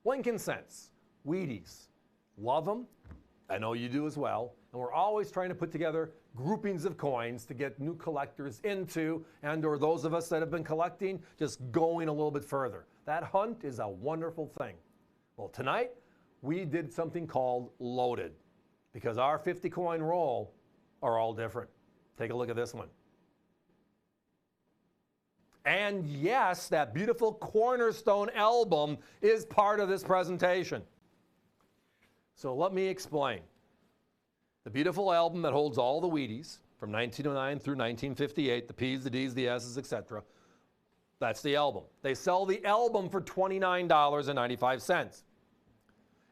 Lincoln cents, Wheaties. Love them. I know you do as well. And we're always trying to put together groupings of coins to get new collectors into, and or those of us that have been collecting just going a little bit further. That hunt is a wonderful thing. Well, tonight we did something called loaded, because our 50 coin roll are all different. Take a look at this one. And yes, that beautiful Cornerstone album is part of this presentation. So let me explain. The beautiful album that holds all the Wheaties from 1909 through 1958, the P's, the D's, the S's, etc. That's the album. They sell the album for $29.95.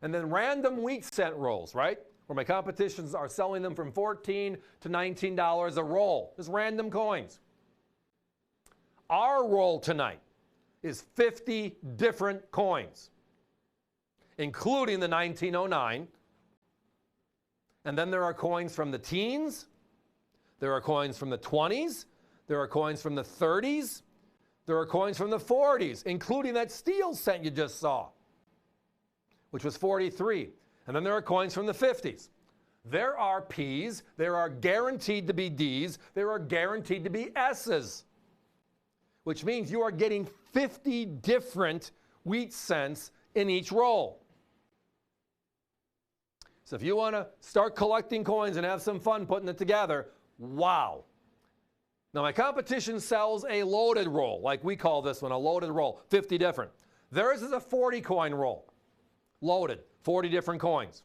And then random wheat cent rolls, right? Where my competitions are selling them from $14 to $19 a roll. Just random coins. Our roll tonight is 50 different coins, including the 1909. And then there are coins from the teens. There are coins from the 20s. There are coins from the 30s. There are coins from the 40s, including that steel cent you just saw, which was 43. And then there are coins from the 50s. There are P's. There are guaranteed to be D's. There are guaranteed to be S's, which means you are getting 50 different wheat cents in each roll. So if you want to start collecting coins and have some fun putting it together, wow. Now my competition sells a loaded roll, like we call this one, a loaded roll, 50 different. Theirs is a 40 coin roll, loaded, 40 different coins.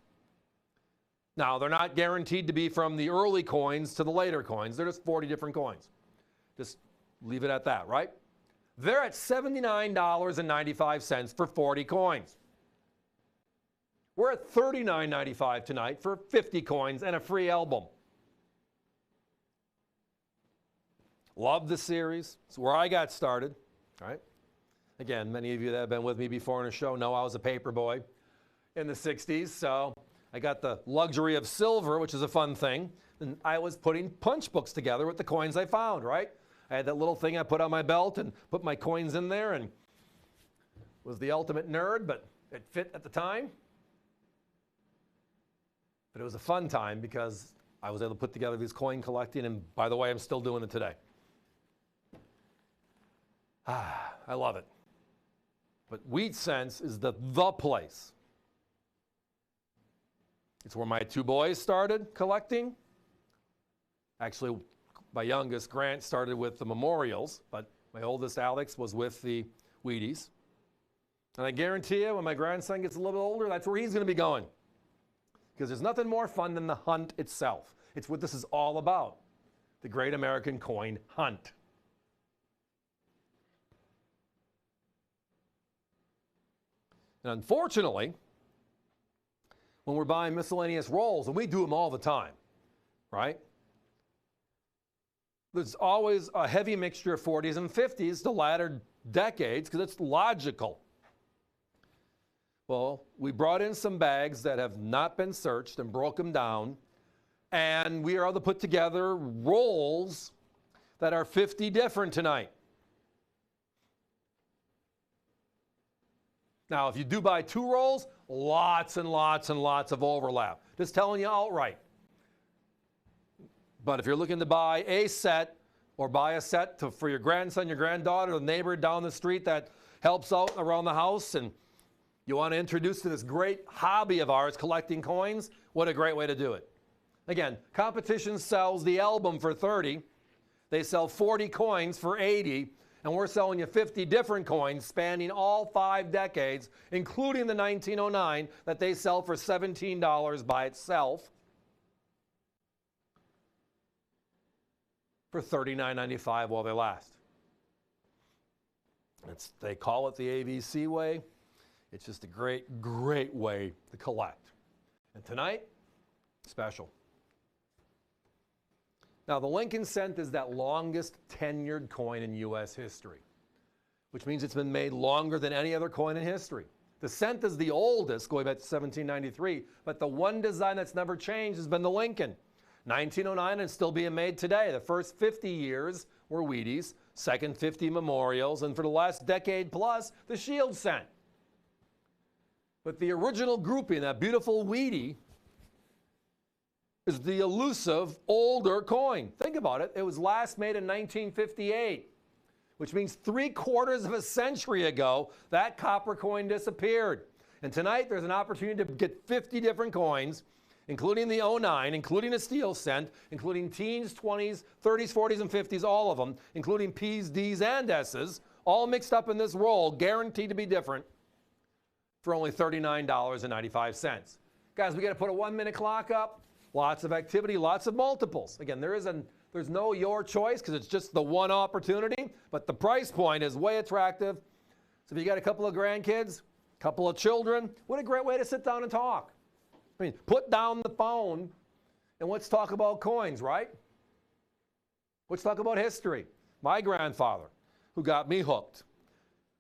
Now they're not guaranteed to be from the early coins to the later coins. They're just 40 different coins. Just leave it at that, right? They're at $79.95 for 40 coins. We're at $39.95 tonight for 50 coins and a free album. Love the series. It's where I got started, right? Again, many of you that have been with me before in a show know I was a paper boy in the 60s, so I got the luxury of silver, which is a fun thing, and I was putting punch books together with the coins I found, right? I had that little thing I put on my belt and put my coins in there, and was the ultimate nerd, but it fit at the time. But it was a fun time because I was able to put together these coin collecting, and by the way, I'm still doing it today. I love it. But wheat cents is the place. It's where my two boys started collecting. Actually, my youngest, Grant, started with the memorials, but my oldest, Alex, was with the Wheaties. And I guarantee you, when my grandson gets a little bit older, that's where he's going to be going. Because there's nothing more fun than the hunt itself. It's what this is all about, the Great American Coin Hunt. And unfortunately, when we're buying miscellaneous rolls, and we do them all the time, right? There's always a heavy mixture of 40s and 50s the latter decades because it's logical. Well, we brought in some bags that have not been searched and broke them down, and we are able to put together rolls that are 50 different tonight. Now, if you do buy two rolls, lots and lots and lots of overlap. Just telling you outright. But if you're looking to buy a set or buy a set for your grandson, your granddaughter, the neighbor down the street that helps out around the house, and you want to introduce to this great hobby of ours, collecting coins, what a great way to do it. Again, competition sells the album for 30. They sell 40 coins for 80. And we're selling you 50 different coins spanning all 5 decades, including the 1909 that they sell for $17 by itself for $39.95 while they last. They call it the ABC way. It's just a great, great way to collect. And tonight, special. Now, the Lincoln cent is that longest tenured coin in U.S. history, which means it's been made longer than any other coin in history. The cent is the oldest, going back to 1793, but the one design that's never changed has been the Lincoln. 1909 and still being made today. The first 50 years were Wheaties, second 50 memorials, and for the last decade plus, the Shield cent. But the original grouping, that beautiful weedy, is the elusive older coin. Think about it. It was last made in 1958, which means 3/4 of a century ago, that copper coin disappeared. And tonight, there's an opportunity to get 50 different coins, including the 09, including a steel cent, including teens, 20s, 30s, 40s, and 50s, all of them, including P's, D's, and S's, all mixed up in this roll, guaranteed to be different, for only $39.95. Guys, we got to put a 1-minute clock up. Lots of activity, lots of multiples. Again, there's no your choice because it's just the one opportunity, but the price point is way attractive. So if you got a couple of grandkids, a couple of children, what a great way to sit down and talk. I mean, put down the phone and let's talk about coins, right? Let's talk about history. My grandfather, who got me hooked,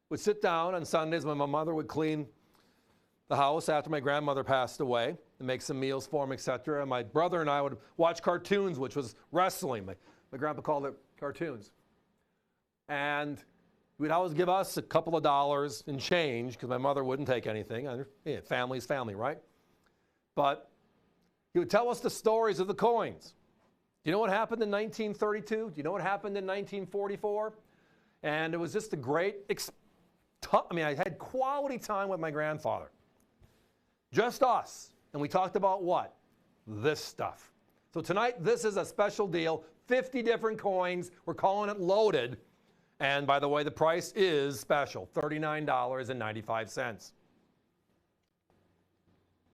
would sit down on Sundays when my mother would clean the house after my grandmother passed away and make some meals for him, etc. And my brother and I would watch cartoons, which was wrestling. My grandpa called it cartoons. And he would always give us a couple of dollars in change because my mother wouldn't take anything. Yeah, family's family, right? But he would tell us the stories of the coins. Do you know what happened in 1932? Do you know what happened in 1944? And it was just a great, I had quality time with my grandfather. Just us. And we talked about what? This stuff. So tonight, this is a special deal. 50 different coins. We're calling it loaded. And by the way, the price is special, $39.95.